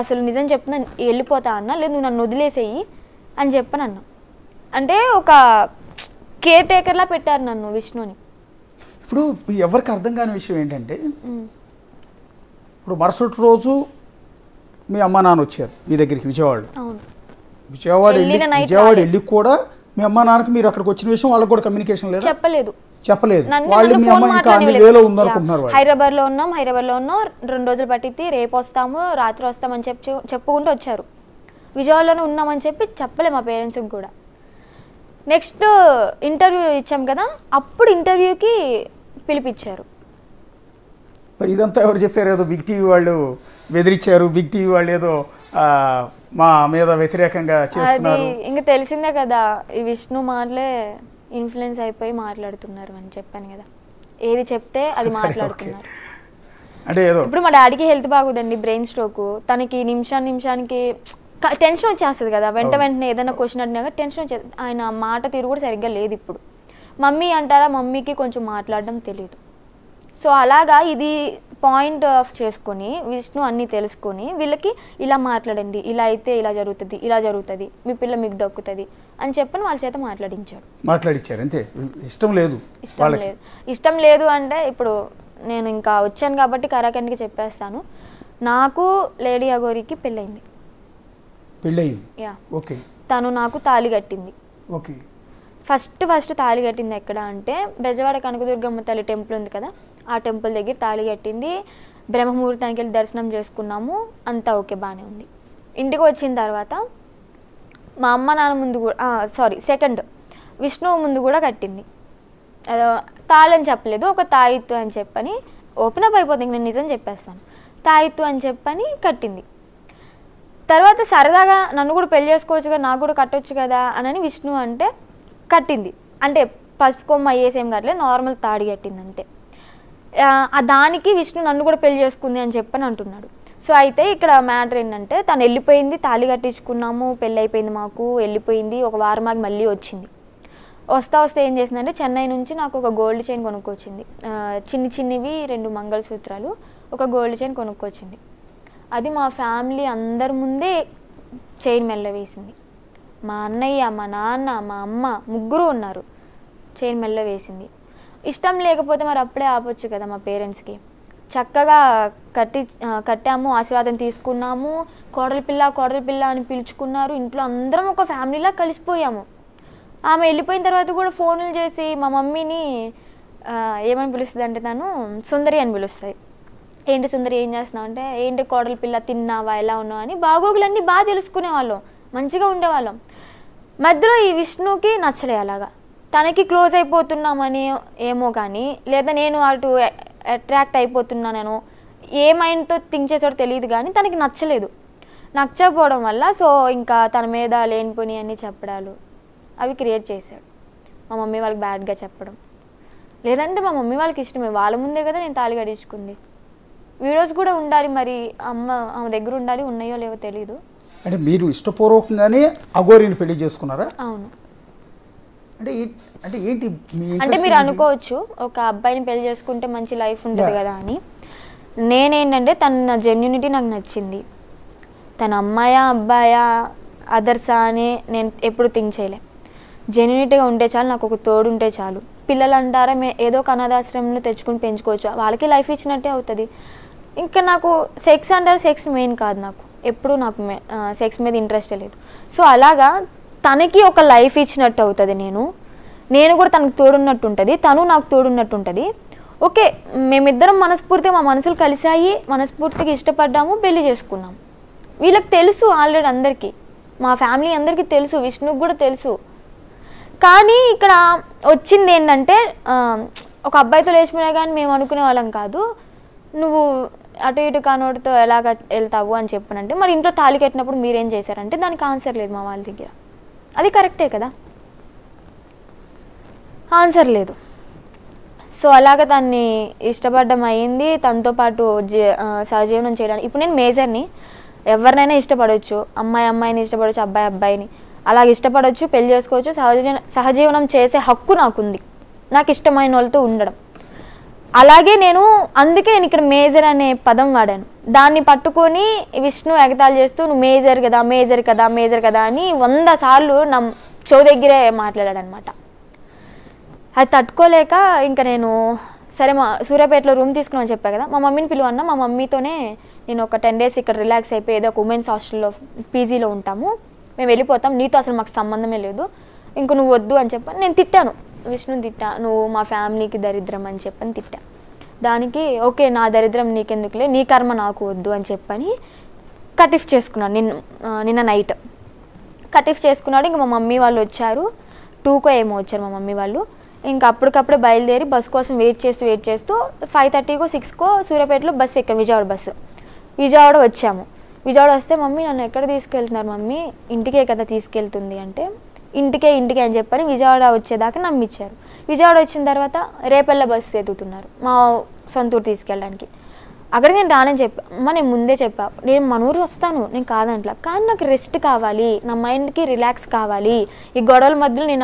అసలు నిజం చెప్తున్నా వెళ్ళిపోతా అన్న, లేదు నువ్వు నన్ను వదిలేసేయి అని చెప్పను అన్న. అంటే ఒక కేర్ టేకర్లా పెట్టారు నన్ను విష్ణుని. ఇప్పుడు ఎవరికి అర్థం కాని విషయం ఏంటంటే, ఇప్పుడు మరుసటి రోజు మీ అమ్మ నాన్న వచ్చారు మీ దగ్గరికి విజయవాడలో. విజయవాడ వెళ్ళి కూడా మీ అమ్మ నాన్నకి మీరు అక్కడికి వచ్చిన విషయం వాళ్ళకి కూడా కమ్యూనికేషన్ లేదు, చెప్పలేదు. వాళ్ళు మీ అమ్మ ఇంకా అన్ని వేలో ఉందనుకుంటున్నారు. హైదరాబాద్లో ఉన్నాం 2 రోజులు పట్టింది, రేపు వస్తాము రాత్రి వస్తామని చెప్పుకుంటూ వచ్చారు. విజయవాడలోనే ఉన్నామని చెప్పలే మా పేరెంట్స్కి కూడా. నెక్స్ట్ ఇంటర్వ్యూ ఇచ్చాం కదా, అప్పుడు ఇంటర్వ్యూకి పిలిపించారు. మరి ఇదంతా ఎవరు చెప్పారు? ఏదో బిగ్ టీవీ వాళ్ళు బెదిరించారు, బిగ్ టీవీ వాళ్ళు ఏదో మా మీద వ్యతిరేకంగా చేస్తున్నారు. ఇంకా తెలిసిందే కదా, ఈ విష్ణు మాటలే ఇన్ఫ్లుయెన్స్ అయిపోయి మాట్లాడుతున్నారు అని చెప్పాను కదా, ఏది చెప్తే అది మాట్లాడుతున్నారు. అంటే ఇప్పుడు మా డాడీకి హెల్త్ బాగుందండి, బ్రెయిన్ స్ట్రోక్. తనకి నిమిషానికి టెన్షన్ వచ్చేస్తుంది కదా, వెంటనే ఏదైనా క్వశ్చన్ అడిగినాక టెన్షన్ వచ్చేది. ఆయన మాట తీరు కూడా సరిగ్గా లేదు. ఇప్పుడు మమ్మీ అంటారా, మమ్మీకి కొంచెం మాట్లాడడం తెలియదు. సో అలాగా ఇది పాయింట్ ఆఫ్ చేసుకొని విష్ణు అన్నీ తెలుసుకొని వీళ్ళకి ఇలా మాట్లాడండి, ఇలా అయితే ఇలా జరుగుతుంది, మీ పిల్ల మీకు దక్కుతుంది అని చెప్పని వాళ్ళ చేత మాట్లాడించారు అంతే. ఇష్టం లేదు అంటే ఇప్పుడు నేను ఇంకా వచ్చాను కాబట్టి కరాఖండ్కి చెప్పేస్తాను. నాకు లేడీ అఘోరికి పెళ్ళయింది. తను నాకు తాళి కట్టింది. ఫస్ట్ తాళి కట్టింది ఎక్కడ అంటే బెజవాడ కనకదుర్గమ్మ తల్లి టెంపుల్ ఉంది కదా, ఆ టెంపుల్ దగ్గర తాళి కట్టింది. బ్రహ్మముహూర్తానికి వెళ్ళి దర్శనం చేసుకున్నాము, అంతా ఓకే బాగానే ఉంది. ఇంటికి వచ్చిన తర్వాత మా అమ్మ నాన్న ముందు కూడా సెకండ్ విష్ణు ముందు కూడా కట్టింది. తాళని చెప్పలేదు, ఒక తాయిత్తు అని చెప్పని ఓపెన్ అప్ అయిపోతుంది. నేను నిజం చెప్పేస్తాను, తాయిత్తు అని చెప్పని కట్టింది. తర్వాత సరదాగా నన్ను కూడా పెళ్లి చేసుకోవచ్చు కదా, నాకు కూడా కట్టొచ్చు కదా అని విష్ణు అంటే కట్టింది. అంటే పసుపు కొమ్మ అయ్యేసేం కట్టలేదు, నార్మల్ తాడి కట్టింది అంతే. దానికి విష్ణు నన్ను కూడా పెళ్లి చేసుకుంది అని చెప్పని అంటున్నాడు. సో అయితే ఇక్కడ మ్యాటర్ ఏంటంటే తను వెళ్ళిపోయింది, తాళి కట్టించుకున్నాము, పెళ్ళి అయిపోయింది, మాకు వెళ్ళిపోయింది. ఒక వారం మాకు మళ్ళీ వచ్చింది. వస్తే ఏం చేసిందంటే చెన్నై నుంచి నాకు ఒక గోల్డ్ చైన్ కొనుక్కొచ్చింది. చిన్నవి 2 మంగళసూత్రాలు, ఒక గోల్డ్ చైన్ కొనుక్కొచ్చింది. అది మా ఫ్యామిలీ అందరి ముందే చైన్ మెల్ల వేసింది. మా అన్నయ్య, మా నాన్న, మా అమ్మ ముగ్గురు ఉన్నారు. చైన్ మెల్ల వేసింది. ఇష్టం లేకపోతే మరి అప్పుడే ఆపొచ్చు కదా మా పేరెంట్స్కి. చక్కగా కట్టాము, ఆశీర్వాదం తీసుకున్నాము. కోడలి పిల్ల అని పిలుచుకున్నారు. ఇంట్లో అందరం ఒక ఫ్యామిలీలా కలిసిపోయాము. ఆమె వెళ్ళిపోయిన తర్వాత కూడా ఫోన్లు చేసి మా మమ్మీని ఏమని పిలుస్తుంది అంటే తను సుందరి అని పిలుస్తుంది. ఏంటి సుందరి ఏం చేస్తున్నావు అంటే, ఏంటి కోడలి పిల్ల తిన్నావా, ఎలా ఉన్నావు అని బాగోగులన్నీ బాగా తెలుసుకునేవాళ్ళం, మంచిగా ఉండేవాళ్ళం. మధ్యలో ఈ విష్ణుకి నచ్చలే అలాగా. తనకి క్లోజ్ అయిపోతున్నామని ఏమో కానీ, లేదా నేను అటు అట్రాక్ట్ అయిపోతున్నాను ఏ మైండ్తో థింక్ చేసాడో తెలియదు కానీ తనకి నచ్చలేదు. నచ్చకపోవడం వల్ల సో ఇంకా తన మీద లేనిపోని అన్నీ చెప్పడాలు అవి క్రియేట్ చేశాడు. మా మమ్మీ వాళ్ళకి బ్యాడ్గా చెప్పడం, లేదంటే మా మమ్మీ వాళ్ళకి ఇష్టమే, వాళ్ళ ముందే కదా నేను తాళి కట్టించుకుంది. వీడియోస్ కూడా ఉండాలి, మరి ఆమె దగ్గర ఉండాలి, ఉన్నాయో లేవో తెలీదు. అంటే మీరు ఇష్టపూర్వకంగానే అఘోరిని పెళ్లి చేసుకున్నారా? అవును. అంటే ఏంటి అంటే మీరు అనుకోవచ్చు ఒక అబ్బాయిని పెళ్లి చేసుకుంటే మంచి లైఫ్ ఉంటుంది కదా అని. నేనేంటంటే తన జెన్యూనిటీ నాకు నచ్చింది. తన అమ్మాయా అబ్బాయా అదర్సా అని నేను ఎప్పుడు థింక్ చేయలే. జెన్యూనిటీగా ఉంటే చాలు, నాకు ఒక తోడు ఉంటే చాలు. పిల్లలు అంటారా ఏదో ఒక అనాథాశ్రమంలో తెచ్చుకుని పెంచుకోవచ్చు, వాళ్ళకి లైఫ్ ఇచ్చినట్టే అవుతుంది. ఇంకా నాకు సెక్స్ అంటారు, సెక్స్ మెయిన్ కాదు. నాకు ఎప్పుడు సెక్స్ మీద ఇంట్రెస్టే లేదు. సో అలాగా తనకి ఒక లైఫ్ ఇచ్చినట్టు అవుతుంది. నేను కూడా తనకు తోడున్నట్టు ఉంటుంది, తను నాకు తోడున్నట్టు ఉంటుంది. ఓకే, మేమిద్దరం మనస్ఫూర్తిగా మా మనసులు కలిసాయి, మనస్ఫూర్తిగా ఇష్టపడ్డాము, పెళ్లి చేసుకున్నాము. వీళ్ళకి తెలుసు ఆల్రెడీ, అందరికీ, మా ఫ్యామిలీ అందరికీ తెలుసు, విష్ణుకు కూడా తెలుసు. కానీ ఇక్కడ వచ్చింది ఏంటంటే ఒక అబ్బాయితో లేచిపోయినా కానీ మేము అనుకునే వాళ్ళం కాదు. నువ్వు అటు ఇటు కానోడితో ఎలాగ వెళ్తావు అని చెప్పనంటే, మరి ఇంట్లో తాళి కట్టినప్పుడు మీరేం చేశారంటే దానికి ఆన్సర్ లేదు మా వాళ్ళ దగ్గర. అది కరెక్టే కదా, ఆన్సర్ లేదు. సో అలాగ తన్ని ఇష్టపడడం అయ్యింది. తనతో పాటు సహజీవనం చేయడానికి ఇప్పుడు నేను మేజర్ని, ఎవరినైనా ఇష్టపడవచ్చు, అమ్మాయిని ఇష్టపడవచ్చు, అబ్బాయిని అలాగ ఇష్టపడవచ్చు, పెళ్లి చేసుకోవచ్చు, సహజీవనం చేసే హక్కు నాకుంది, నాకు ఇష్టమైన వాళ్ళతో ఉండడం. అలాగే అందుకే నేను ఇక్కడ మేజర్ అనే పదం వాడాను. దాన్ని పట్టుకొని విష్ణు ఎగతాళి చేస్తూ నువ్వు మేజర్ కదా మేజర్ కదా మేజర్ కదా అని 100 సార్లు నా చెవు దగ్గరే మాట్లాడాడు అనమాట. అది తట్టుకోలేక ఇంకా నేను సరే సూర్యాపేటలో రూమ్ తీసుకున్నామని చెప్పా కదా, మా మమ్మీని పిలువన్నా, మా మమ్మీతోనే నేను ఒక 10 days ఇక్కడ రిలాక్స్ అయిపోయి ఏదో ఒక ఉమెన్స్ హాస్టల్లో పీజీలో ఉంటాము, మేము వెళ్ళిపోతాం, నీతో అసలు మాకు సంబంధమే లేదు, ఇంక నువ్వు వద్దు అని చెప్పని నేను తిట్టాను. విష్ణుని తిట్టా, నువ్వు మా ఫ్యామిలీకి దరిద్రం అని చెప్పని తిట్టా. దానికి ఓకే నా దరిద్రం నీకెందుకులే, నీ కర్మ నాకు వద్దు అని చెప్పని కటిఫ్ చేసుకున్నాను. నిన్న నైట్ కటిఫ్ చేసుకున్నాడు. ఇంక మా మమ్మీ వాళ్ళు వచ్చారు, 2కో ఏమో వచ్చారు మా మమ్మీ వాళ్ళు. ఇంకా అప్పటికప్పుడే బయలుదేరి బస్సు కోసం వెయిట్ చేస్తూ 5:30కో 6కో సూర్యాపేటలో బస్సు ఎక్కాం, విజయవాడ బస్సు. విజయవాడ వచ్చాము. విజయవాడ వస్తే మమ్మీ నన్ను ఎక్కడ తీసుకెళ్తున్నారు మమ్మీ, ఇంటికే కదా తీసుకెళ్తుంది అంటే ఇంటికే అని చెప్పని విజయవాడ వచ్చేదాకా నమ్మిచ్చారు. విజయవాడ వచ్చిన తర్వాత రేపల్ల బస్సు ఎదుగుతున్నారు మా సొంతూరు తీసుకెళ్ళడానికి. అక్కడికి నేను రానని చెప్పా, అమ్మ నేను ముందే చెప్పా, నేను మన ఊరు వస్తాను, నేను కాదంట్లా, కానీ నాకు రెస్ట్ కావాలి, నా మైండ్కి రిలాక్స్ కావాలి, ఈ గొడవల మధ్యలో నేను